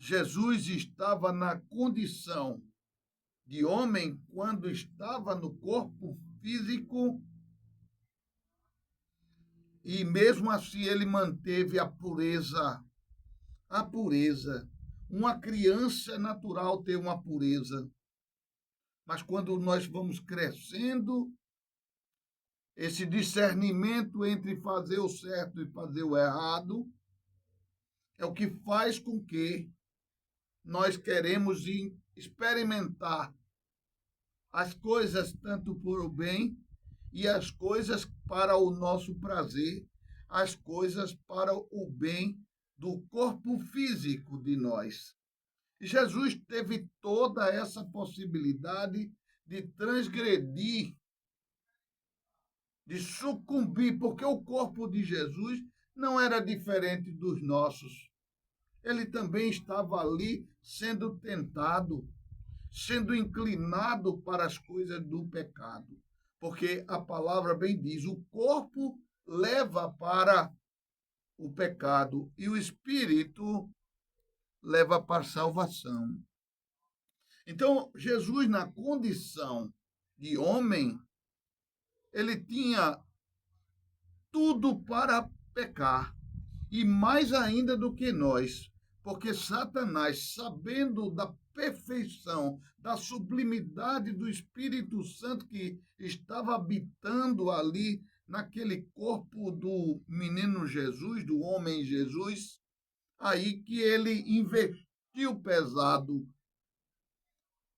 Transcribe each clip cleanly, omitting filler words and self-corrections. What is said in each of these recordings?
Jesus estava na condição de homem quando estava no corpo físico e mesmo assim ele manteve a pureza. A pureza. Uma criança é natural ter uma pureza, mas quando nós vamos crescendo, esse discernimento entre fazer o certo e fazer o errado é o que faz com que nós queremos experimentar as coisas tanto por o bem e as coisas para o nosso prazer, as coisas para o bem do corpo físico de nós. Jesus teve toda essa possibilidade de transgredir, de sucumbir, porque o corpo de Jesus não era diferente dos nossos. Ele também estava ali sendo tentado, sendo inclinado para as coisas do pecado. Porque a palavra bem diz, o corpo leva para o pecado e o espírito leva para a salvação. Então, Jesus, na condição de homem, ele tinha tudo para pecar, e mais ainda do que nós, porque Satanás, sabendo da perfeição, da sublimidade do Espírito Santo que estava habitando ali naquele corpo do menino Jesus, do homem Jesus, aí que ele investiu pesado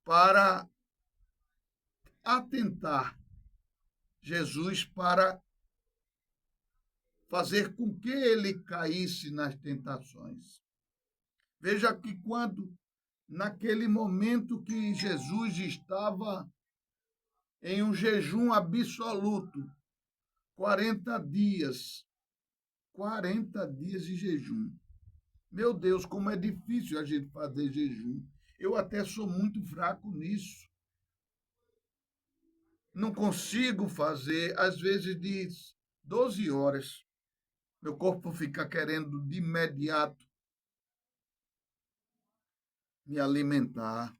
para atentar Jesus, para fazer com que ele caísse nas tentações. Veja que quando, naquele momento que Jesus estava em um jejum absoluto, 40 dias de jejum. Meu Deus, como é difícil a gente fazer jejum. Eu até sou muito fraco nisso. Não consigo fazer, às vezes, de 12 horas. Meu corpo fica querendo de imediato me alimentar.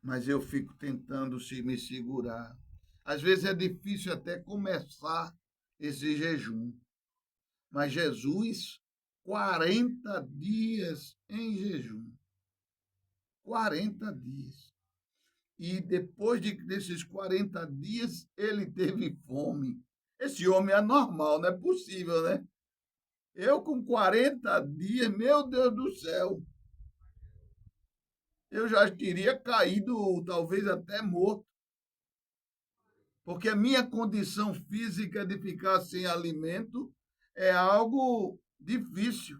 Mas eu fico tentando me segurar. Às vezes é difícil até começar esse jejum. Mas Jesus, 40 dias em jejum. 40 dias. E depois desses 40 dias, ele teve fome. Esse homem é anormal, não é possível, né? Eu com 40 dias, meu Deus do céu, eu já teria caído, talvez até morto. Porque a minha condição física de ficar sem alimento é algo difícil.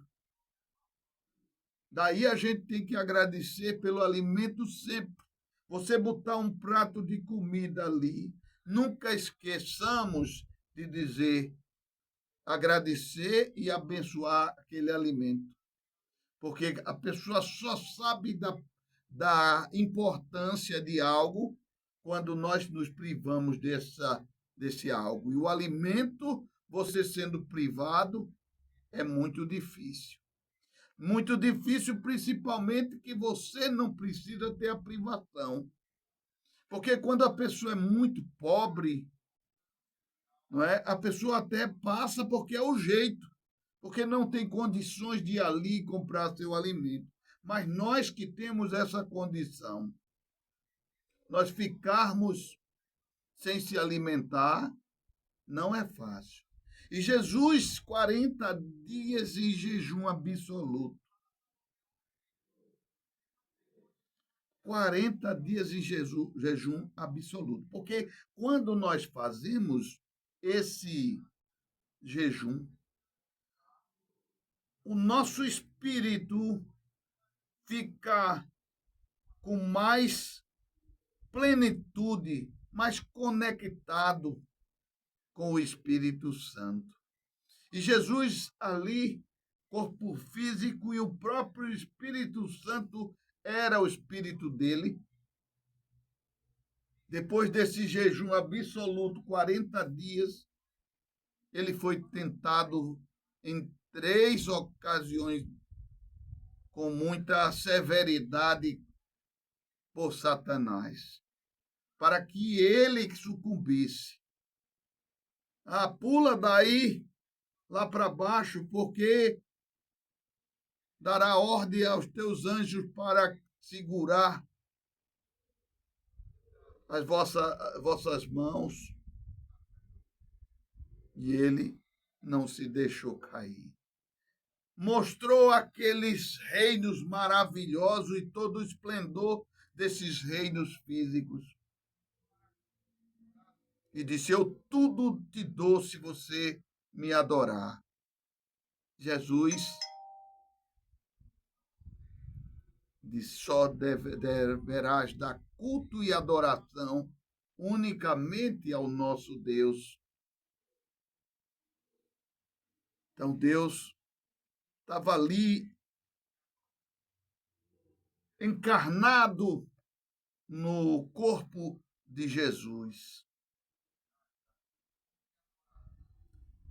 Daí a gente tem que agradecer pelo alimento sempre. Você botar um prato de comida ali, nunca esqueçamos de dizer, agradecer e abençoar aquele alimento. Porque a pessoa só sabe da importância de algo quando nós nos privamos desse algo. E o alimento, você sendo privado, é muito difícil. Muito difícil, principalmente que você não precisa ter a privação. Porque quando a pessoa é muito pobre, não é? A pessoa até passa porque é o jeito, porque não tem condições de ir ali comprar seu alimento. Mas nós que temos essa condição, nós ficarmos sem se alimentar, não é fácil. E Jesus, 40 dias em jejum absoluto. 40 dias em jejum absoluto. Porque quando nós fazemos esse jejum, o nosso espírito fica com mais plenitude, mais conectado com o Espírito Santo. E Jesus ali, corpo físico, e o próprio Espírito Santo era o Espírito dele. Depois desse jejum absoluto, 40 dias, ele foi tentado em 3 ocasiões com muita severidade por Satanás, para que ele sucumbisse. Pula daí lá para baixo, porque dará ordem aos teus anjos para segurar as vossas mãos. E ele não se deixou cair. Mostrou aqueles reinos maravilhosos e todo o esplendor desses reinos físicos. E disse: eu tudo te dou se você me adorar. Jesus disse: só deverás dar culto e adoração unicamente ao nosso Deus. Então Deus estava ali encarnado no corpo de Jesus.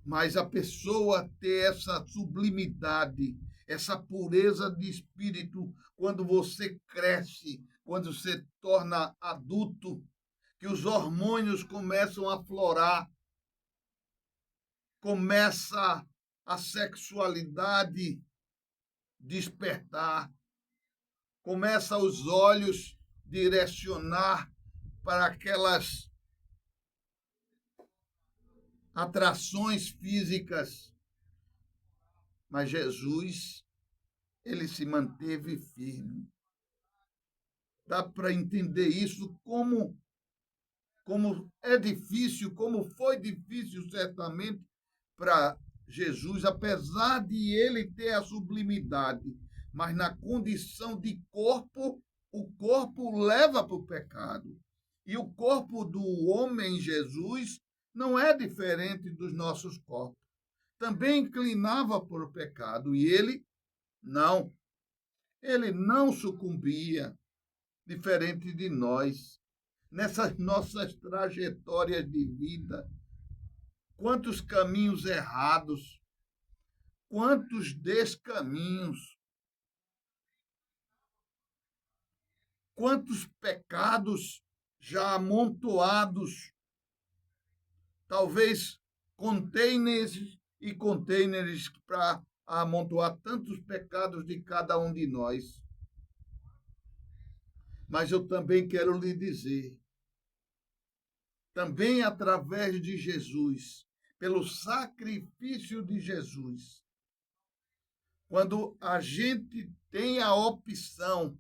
Mas a pessoa ter essa sublimidade, essa pureza de espírito, quando você cresce, quando você torna adulto, que os hormônios começam a florar, começa a sexualidade despertar, começa os olhos direcionar para aquelas atrações físicas. Mas Jesus, ele se manteve firme. Dá para entender isso como é difícil, como foi difícil certamente para Jesus, apesar de ele ter a sublimidade, mas na condição de corpo, o corpo leva para o pecado. E o corpo do homem Jesus não é diferente dos nossos corpos. Também inclinava para o pecado e ele não sucumbia, diferente de nós. Nessas nossas trajetórias de vida, quantos caminhos errados, quantos descaminhos, quantos pecados já amontoados, talvez containers e containers para amontoar tantos pecados de cada um de nós. Mas eu também quero lhe dizer, também através de Jesus, pelo sacrifício de Jesus, quando a gente tem a opção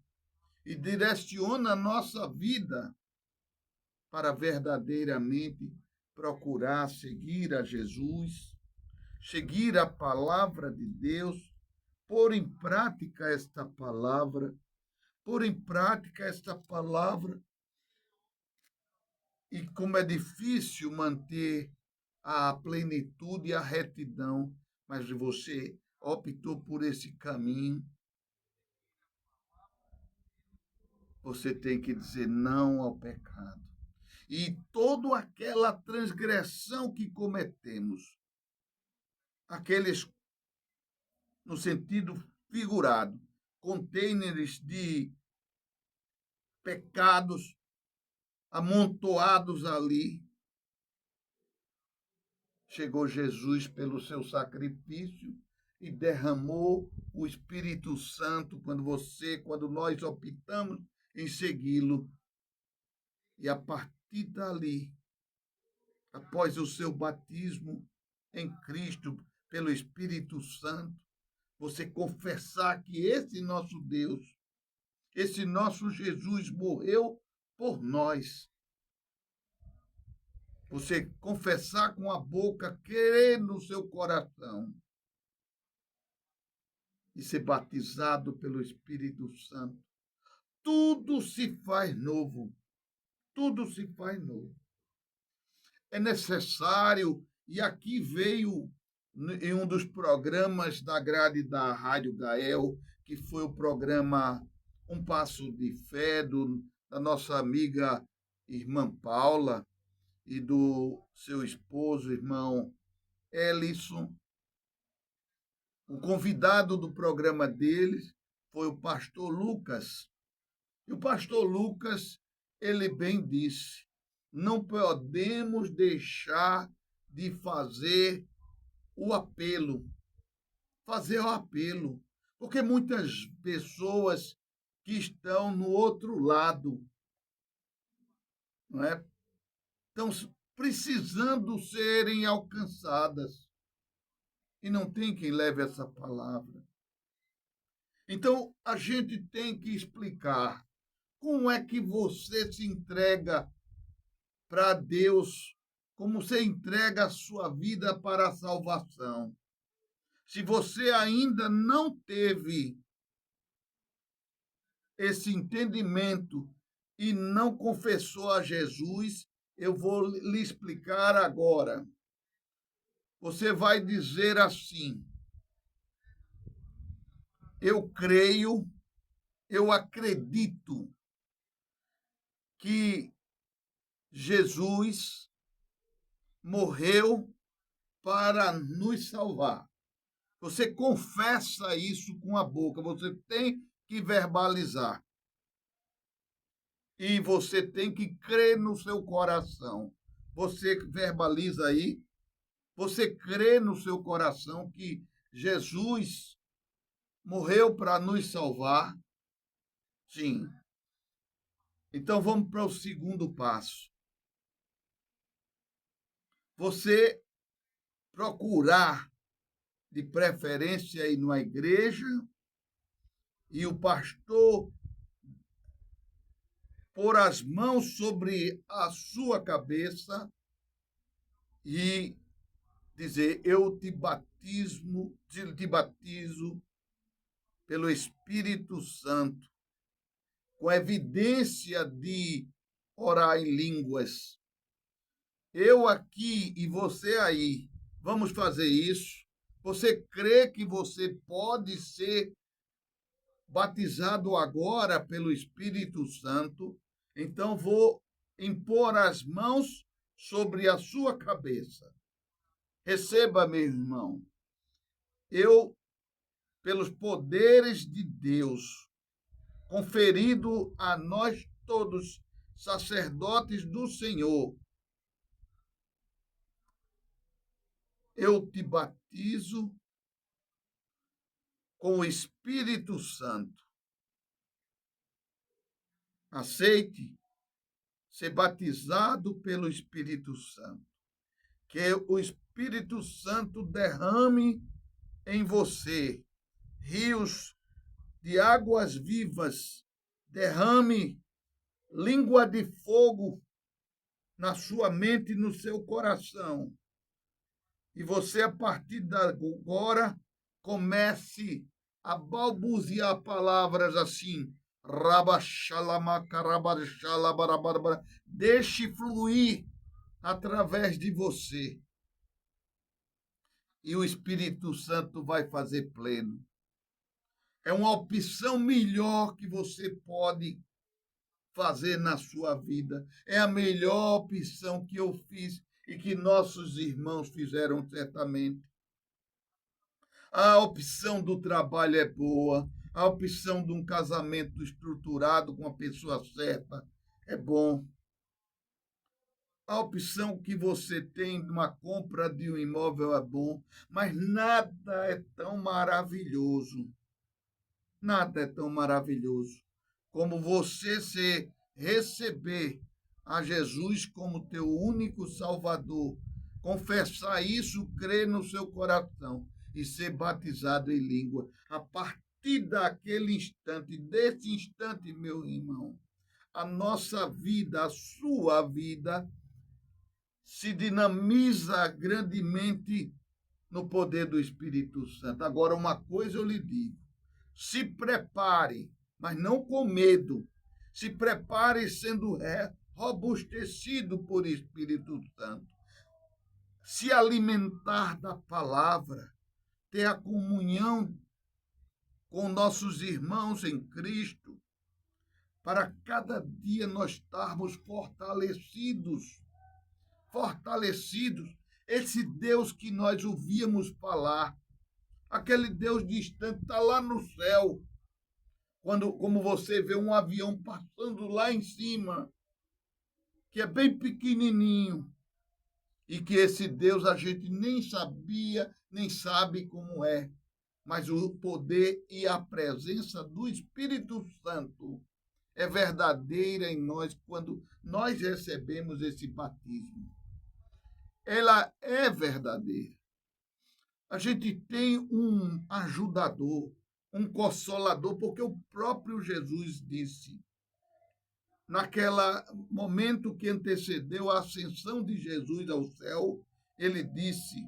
e direciona a nossa vida para verdadeiramente procurar seguir a Jesus, seguir a palavra de Deus, pôr em prática esta palavra, e como é difícil manter a plenitude e a retidão, mas você optou por esse caminho, você tem que dizer não ao pecado. E toda aquela transgressão que cometemos, aqueles, no sentido figurado, containers de pecados amontoados ali, chegou Jesus pelo seu sacrifício e derramou o Espírito Santo quando nós optamos em segui-lo. E a partir dali, após o seu batismo em Cristo pelo Espírito Santo, você confessar que esse nosso Deus, esse nosso Jesus morreu por nós. Você confessar com a boca, crer no seu coração e ser batizado pelo Espírito Santo. Tudo se faz novo. Tudo se faz novo. É necessário, e aqui veio em um dos programas da grade da Rádio Gael, que foi o programa Um Passo de Fé, da nossa amiga irmã Paula e do seu esposo, irmão Ellison. O convidado do programa deles foi o pastor Lucas. E o pastor Lucas, ele bem disse, não podemos deixar de fazer o apelo, porque muitas pessoas que estão no outro lado, não é? Estão precisando serem alcançadas e não tem quem leve essa palavra. Então, a gente tem que explicar como é que você se entrega para Deus, como você entrega a sua vida para a salvação. Se você ainda não teve esse entendimento e não confessou a Jesus, eu vou lhe explicar agora. Você vai dizer assim: eu creio, eu acredito que Jesus morreu para nos salvar. Você confessa isso com a boca, você tem que verbalizar. E você tem que crer no seu coração. Você verbaliza aí, você crê no seu coração que Jesus morreu para nos salvar? Sim. Então vamos para o segundo passo. Você procurar, de preferência, ir numa igreja e o pastor pôr as mãos sobre a sua cabeça e dizer: eu te batizo pelo Espírito Santo, com evidência de orar em línguas. Eu aqui e você aí, vamos fazer isso. Você crê que você pode ser batizado agora pelo Espírito Santo? Então vou impor as mãos sobre a sua cabeça. Receba, meu irmão. Eu, pelos poderes de Deus, conferido a nós todos, sacerdotes do Senhor, eu te batizo com o Espírito Santo. Aceite ser batizado pelo Espírito Santo. Que o Espírito Santo derrame em você rios de águas vivas, derrame língua de fogo na sua mente e no seu coração. E você, a partir de agora, comece a balbuciar palavras assim. Deixe fluir através de você. E o Espírito Santo vai fazer pleno. É uma opção melhor que você pode fazer na sua vida. É a melhor opção que eu fiz e que nossos irmãos fizeram certamente. A opção do trabalho é boa, a opção de um casamento estruturado com a pessoa certa é bom. A opção que você tem de uma compra de um imóvel é bom, mas nada é tão maravilhoso. Nada é tão maravilhoso como você receber a Jesus como teu único Salvador, confessar isso, crer no seu coração e ser batizado em língua. A partir daquele instante, desse instante, meu irmão, a nossa vida, a sua vida, se dinamiza grandemente no poder do Espírito Santo. Agora, uma coisa eu lhe digo: se prepare, mas não com medo. Se prepare sendo robustecido por Espírito Santo. Se alimentar da palavra, ter a comunhão com nossos irmãos em Cristo, para cada dia nós estarmos fortalecidos. Esse Deus que nós ouvíamos falar, Aquele Deus distante está lá no céu. Como você vê um avião passando lá em cima, que é bem pequenininho, e que esse Deus a gente nem sabia, nem sabe como é. Mas o poder e a presença do Espírito Santo é verdadeira em nós quando nós recebemos esse batismo. Ela é verdadeira. A gente tem um ajudador, um consolador, porque o próprio Jesus disse, naquele momento que antecedeu a ascensão de Jesus ao céu, ele disse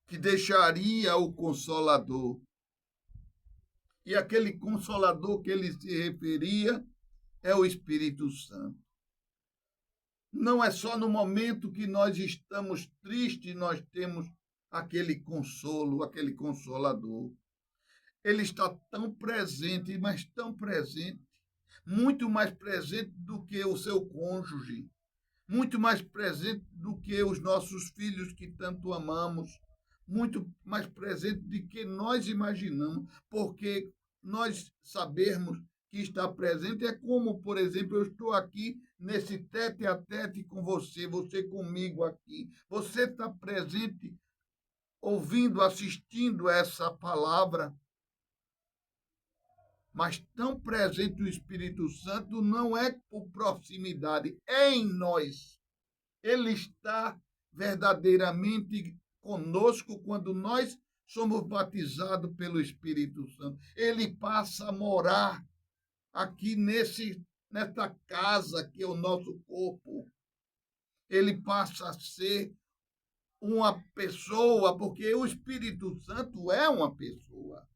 que deixaria o Consolador. E aquele Consolador que ele se referia é o Espírito Santo. Não é só no momento que nós estamos tristes, nós temos aquele consolo, aquele Consolador. Ele está tão presente, mas tão presente, muito mais presente do que o seu cônjuge, muito mais presente do que os nossos filhos que tanto amamos, muito mais presente do que nós imaginamos, porque nós sabermos que está presente é como, por exemplo, eu estou aqui nesse tete a tete com você, você comigo aqui. Você está presente, ouvindo, assistindo essa palavra, mas tão presente o Espírito Santo não é por proximidade, é em nós. Ele está verdadeiramente conosco quando nós somos batizados pelo Espírito Santo. Ele passa a morar aqui nesta casa que é o nosso corpo. Ele passa a ser uma pessoa, porque o Espírito Santo é uma pessoa.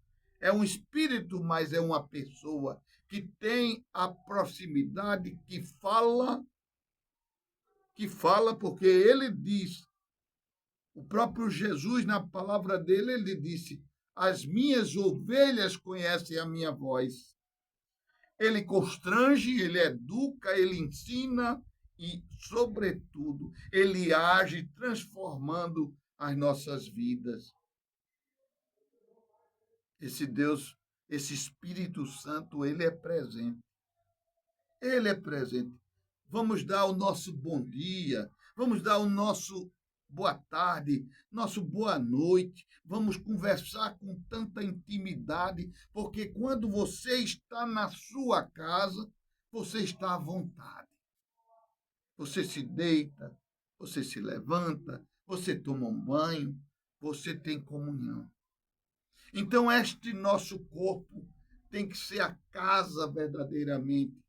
É um espírito, mas é uma pessoa que tem a proximidade, que fala porque ele diz, o próprio Jesus, na palavra dele, ele disse, as minhas ovelhas conhecem a minha voz. Ele constrange, ele educa, ele ensina e, sobretudo, ele age transformando as nossas vidas. Esse Deus, esse Espírito Santo, ele é presente. Ele é presente. Vamos dar o nosso bom dia, vamos dar o nosso boa tarde, nosso boa noite. Vamos conversar com tanta intimidade, porque quando você está na sua casa, você está à vontade. Você se deita, você se levanta, você toma um banho, você tem comunhão. Então, este nosso corpo tem que ser a casa verdadeiramente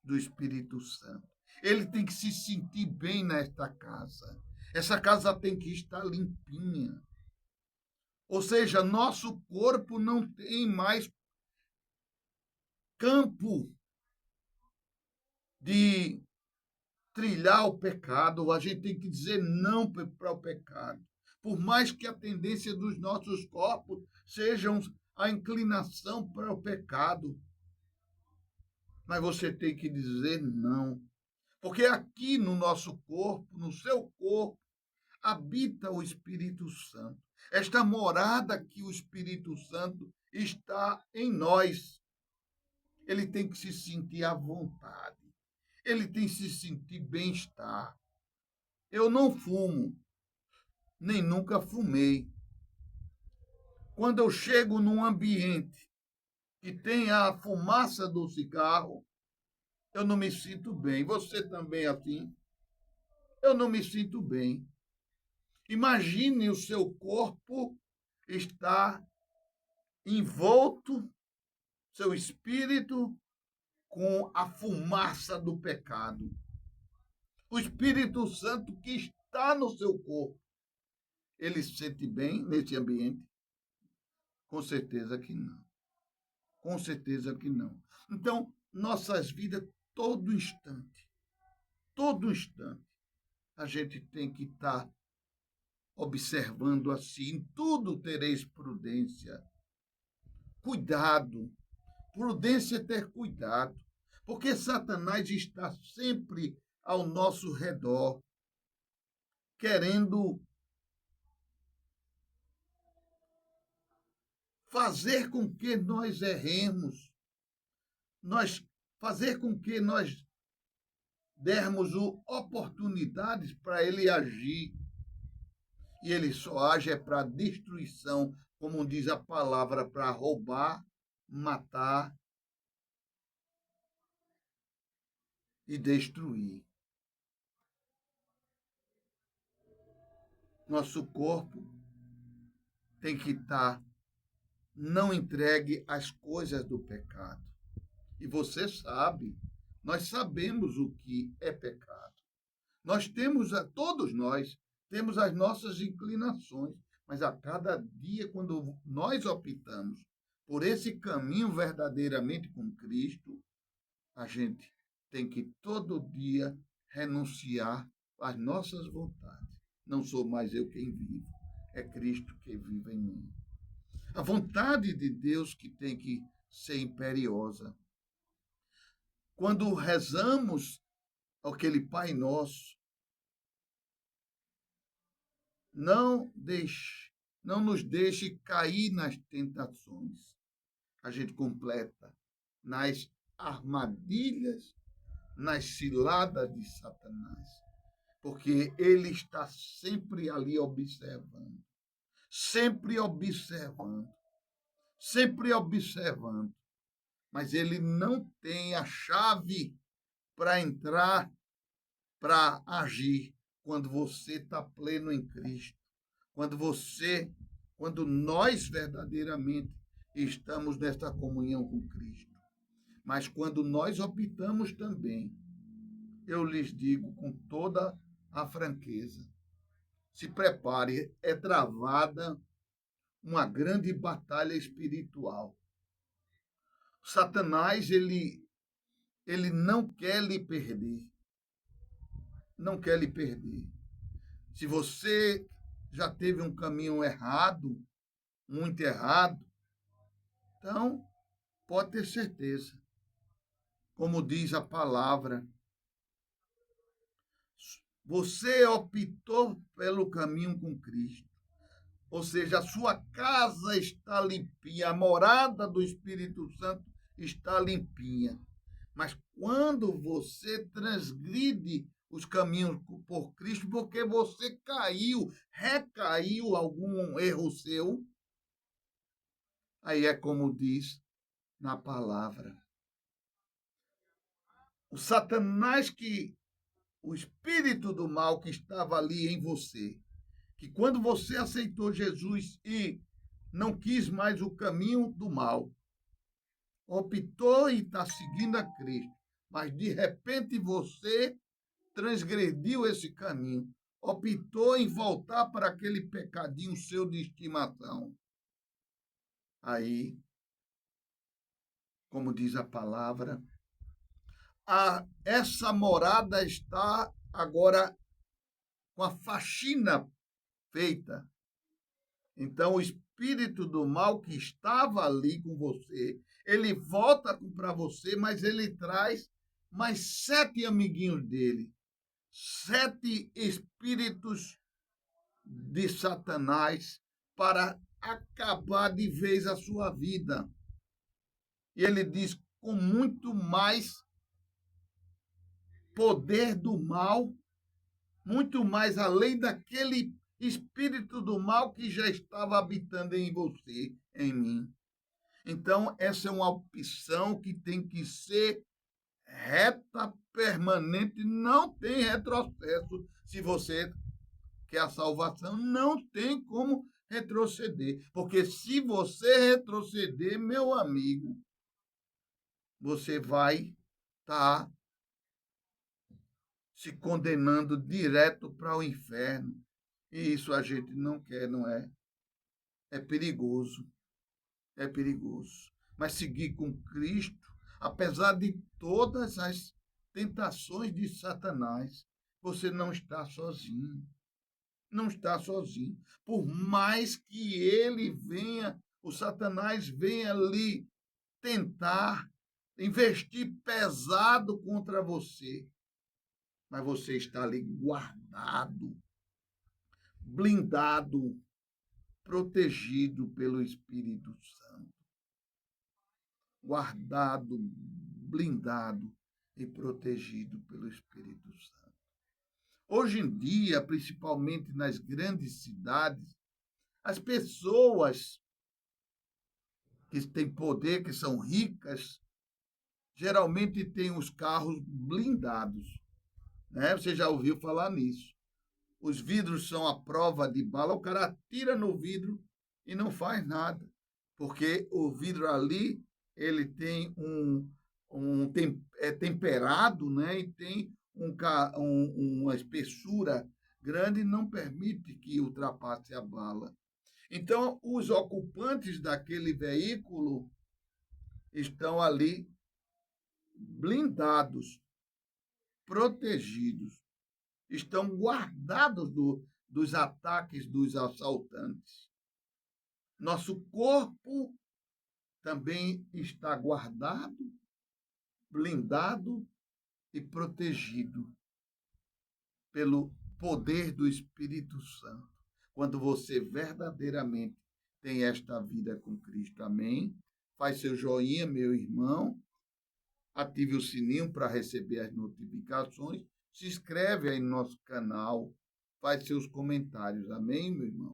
do Espírito Santo. Ele tem que se sentir bem nesta casa. Essa casa tem que estar limpinha. Ou seja, nosso corpo não tem mais campo de trilhar o pecado. A gente tem que dizer não para o pecado. Por mais que a tendência dos nossos corpos sejam a inclinação para o pecado. Mas você tem que dizer não. Porque aqui no nosso corpo, no seu corpo, habita o Espírito Santo. Esta morada que o Espírito Santo está em nós. Ele tem que se sentir à vontade. Ele tem que se sentir bem-estar. Eu não fumo, nem nunca fumei. Quando eu chego num ambiente que tem a fumaça do cigarro, eu não me sinto bem. Você também é assim? Eu não me sinto bem. Imagine o seu corpo estar envolto, seu espírito, com a fumaça do pecado. O Espírito Santo que está no seu corpo, ele se sente bem nesse ambiente? Com certeza que não. Com certeza que não. Então, nossas vidas, todo instante, a gente tem que estar observando assim, em tudo tereis prudência. Cuidado. Prudência é ter cuidado. Porque Satanás está sempre ao nosso redor, querendo fazer com que nós erremos, fazer com que nós dermos oportunidades para ele agir. E ele só age para destruição, como diz a palavra, para roubar, matar e destruir. Nosso corpo tem que estar não entregue às coisas do pecado. E você sabe, nós sabemos o que é pecado. Todos nós temos as nossas inclinações, mas a cada dia, quando nós optamos por esse caminho verdadeiramente com Cristo, a gente tem que todo dia renunciar às nossas vontades. Não sou mais eu quem vivo, é Cristo que vive em mim. A vontade de Deus que tem que ser imperiosa. Quando rezamos aquele Pai Nosso, não nos deixe cair nas tentações. A gente completa nas armadilhas, nas ciladas de Satanás, porque ele está sempre ali observando, sempre observando, sempre observando, mas ele não tem a chave para entrar, para agir quando você está pleno em Cristo, quando nós verdadeiramente estamos nesta comunhão com Cristo. Mas quando nós optamos também, eu lhes digo com toda a franqueza, se prepare, é travada uma grande batalha espiritual. Satanás, ele não quer lhe perder. Não quer lhe perder. Se você já teve um caminho errado, muito errado, então pode ter certeza. Como diz a palavra, você optou pelo caminho com Cristo. Ou seja, a sua casa está limpinha, a morada do Espírito Santo está limpinha. Mas quando você transgride os caminhos por Cristo, porque você recaiu algum erro seu, aí é como diz na palavra. O Satanás, o espírito do mal que estava ali em você, que quando você aceitou Jesus e não quis mais o caminho do mal, optou e está seguindo a Cristo, mas de repente você transgrediu esse caminho, optou em voltar para aquele pecadinho seu de estimação. Aí, como diz a palavra, essa morada está agora com a faxina feita. Então, o espírito do mal que estava ali com você, ele volta para você, mas ele traz mais 7 amiguinhos dele. 7 espíritos de Satanás para acabar de vez a sua vida. E ele diz, com muito mais poder do mal, muito mais além daquele espírito do mal que já estava habitando em você, em mim. Então, essa é uma opção que tem que ser reta, permanente, não tem retrocesso. Se você quer a salvação, não tem como retroceder. Porque se você retroceder, meu amigo, você vai estar se condenando direto para o inferno. E isso a gente não quer, não é? É perigoso. É perigoso. Mas seguir com Cristo, apesar de todas as tentações de Satanás, você não está sozinho. Não está sozinho. Por mais que ele venha, o Satanás venha lhe tentar investir pesado contra você, mas você está ali guardado, blindado, protegido pelo Espírito Santo. Guardado, blindado e protegido pelo Espírito Santo. Hoje em dia, principalmente nas grandes cidades, as pessoas que têm poder, que são ricas, geralmente têm os carros blindados. Né? Você já ouviu falar nisso. Os vidros são à prova de bala, o cara atira no vidro e não faz nada, porque o vidro ali ele tem é temperado, né? E tem uma espessura grande e não permite que ultrapasse a bala. Então, os ocupantes daquele veículo estão ali blindados, protegidos, estão guardados dos ataques dos assaltantes. Nosso corpo também está guardado, blindado e protegido pelo poder do Espírito Santo. Quando você verdadeiramente tem esta vida com Cristo. Amém? Faz seu joinha, meu irmão. Ative o sininho para receber as notificações. Se inscreve aí no nosso canal. Faz seus comentários. Amém, meu irmão?